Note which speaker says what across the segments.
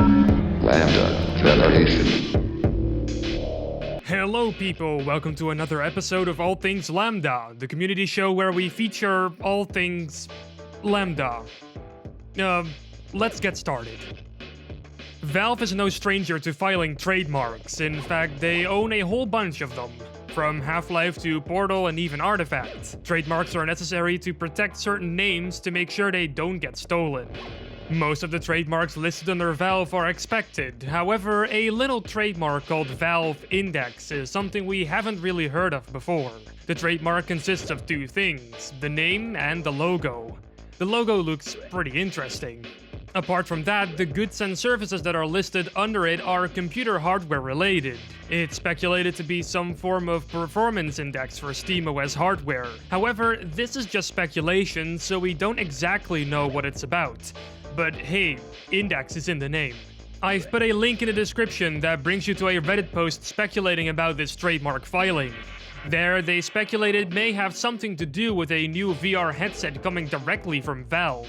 Speaker 1: LambdaGeneration.
Speaker 2: Hello people, welcome to another episode of All Things Lambda, the community show where we feature all things Lambda. Let's get started. Valve is no stranger to filing trademarks. In fact, they own a whole bunch of them. From Half-Life to Portal and even Artifact. Trademarks are necessary to protect certain names to make sure they don't get stolen. Most of the trademarks listed under Valve are expected. However, a little trademark called Valve Index is something we haven't really heard of before. The trademark consists of two things, the name and the logo. The logo looks pretty interesting. Apart from that, the goods and services that are listed under it are computer hardware related. It's speculated to be some form of performance index for SteamOS hardware. However, this is just speculation, so we don't exactly know what it's about. But hey, index is in the name. I've put a link in the description that brings you to a Reddit post speculating about this trademark filing. There, they speculated it may have something to do with a new VR headset coming directly from Valve.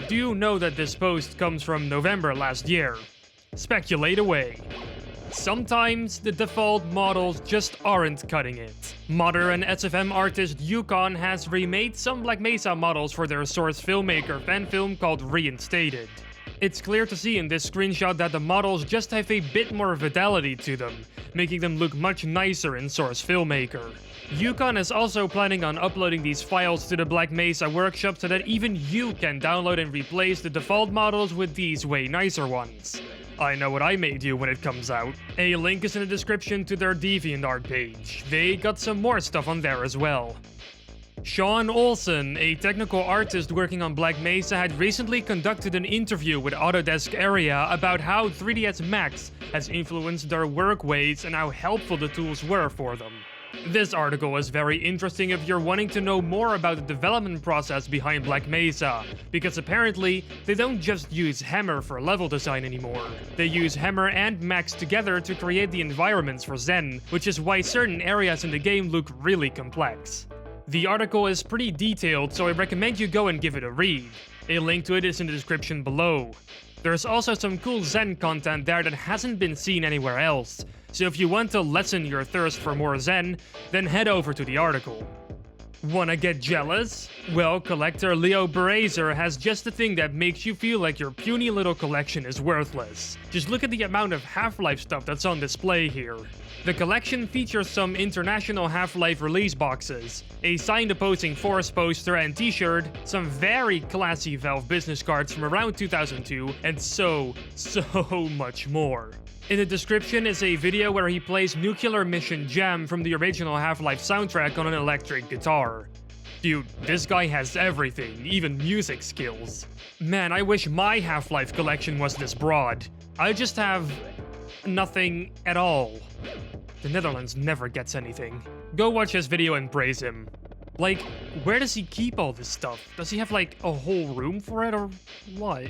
Speaker 2: Do you know that this post comes from November last year? Speculate away. Sometimes the default models just aren't cutting it. Modder and SFM artist Yukon has remade some Black Mesa models for their Source Filmmaker fan film called Reinstated. It's clear to see in this screenshot that the models just have a bit more vitality to them, making them look much nicer in Source Filmmaker. Yukon is also planning on uploading these files to the Black Mesa workshop so that even you can download and replace the default models with these way nicer ones. I know what I may do when it comes out. A link is in the description to their DeviantArt page. They got some more stuff on there as well. Sean Olsen, a technical artist working on Black Mesa, had recently conducted an interview with Autodesk Area about how 3ds Max has influenced their work ways and how helpful the tools were for them. This article is very interesting if you're wanting to know more about the development process behind Black Mesa, because apparently they don't just use Hammer for level design anymore. They use Hammer and Max together to create the environments for Zen, which is why certain areas in the game look really complex. The article is pretty detailed, so I recommend you go and give it a read. A link to it is in the description below. There's also some cool Zen content there that hasn't been seen anywhere else, so if you want to lessen your thirst for more Zen, then head over to the article. Wanna get jealous? Well, collector Leo Brazer has just the thing that makes you feel like your puny little collection is worthless. Just look at the amount of Half-Life stuff that's on display here. The collection features some international Half-Life release boxes, a signed opposing force poster and t-shirt, some very classy Valve business cards from around 2002, and so much more. In the description is a video where he plays Nuclear Mission Jam from the original Half-Life soundtrack on an electric guitar. Dude, this guy has everything, even music skills. Man, I wish my Half-Life collection was this broad. I just have nothing at all. The Netherlands never gets anything. Go watch his video and praise him. Like, where does he keep all this stuff? Does he have like a whole room for it or what?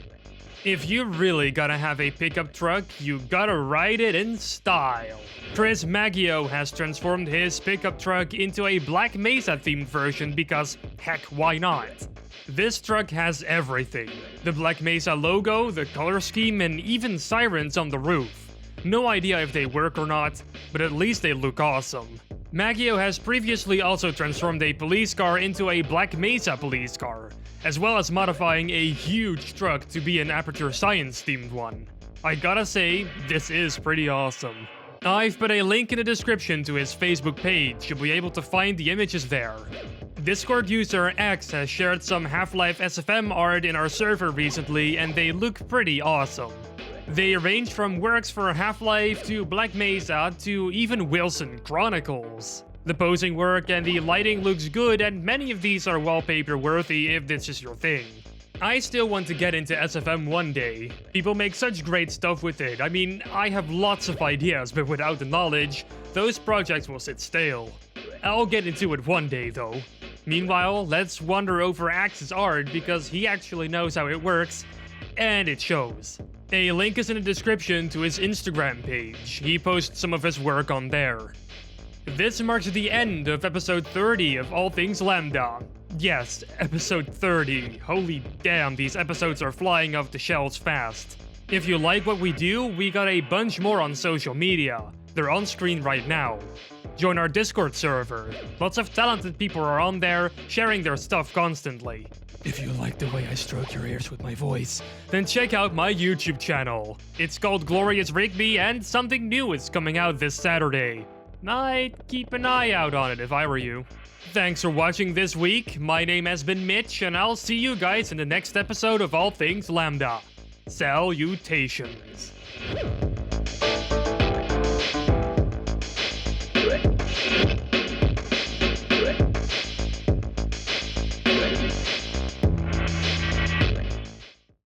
Speaker 2: If you really gotta have a pickup truck, you gotta ride it in style. Chris Maggio has transformed his pickup truck into a Black Mesa themed version because heck, why not? This truck has everything. The Black Mesa logo, the color scheme, and even sirens on the roof. No idea if they work or not, but at least they look awesome. Maggio has previously also transformed a police car into a Black Mesa police car, as well as modifying a huge truck to be an Aperture Science themed one. I gotta say, this is pretty awesome. I've put a link in the description to his Facebook page, you'll be able to find the images there. Discord user X has shared some Half-Life SFM art in our server recently, and they look pretty awesome. They range from works for Half-Life to Black Mesa to even Wilson Chronicles. The posing work and the lighting looks good, and many of these are wallpaper worthy if this is your thing. I still want to get into SFM one day. People make such great stuff with it. I mean, I have lots of ideas, but without the knowledge, those projects will sit stale. I'll get into it one day though. Meanwhile, let's wander over Axe's art because he actually knows how it works, and it shows. A link is in the description to his Instagram page. He posts some of his work on there. This marks the end of episode 30 of All Things Lambda. Yes, episode 30. Holy damn, these episodes are flying off the shelves fast. If you like what we do, we got a bunch more on social media. They're on screen right now. Join our Discord server. Lots of talented people are on there, sharing their stuff constantly. If you like the way I stroke your ears with my voice, then check out my YouTube channel. It's called Glorious Rigby, and something new is coming out this Saturday. I'd keep an eye out on it if I were you. Thanks for watching this week. My name has been Mitch, and I'll see you guys in the next episode of All Things Lambda. Salutations.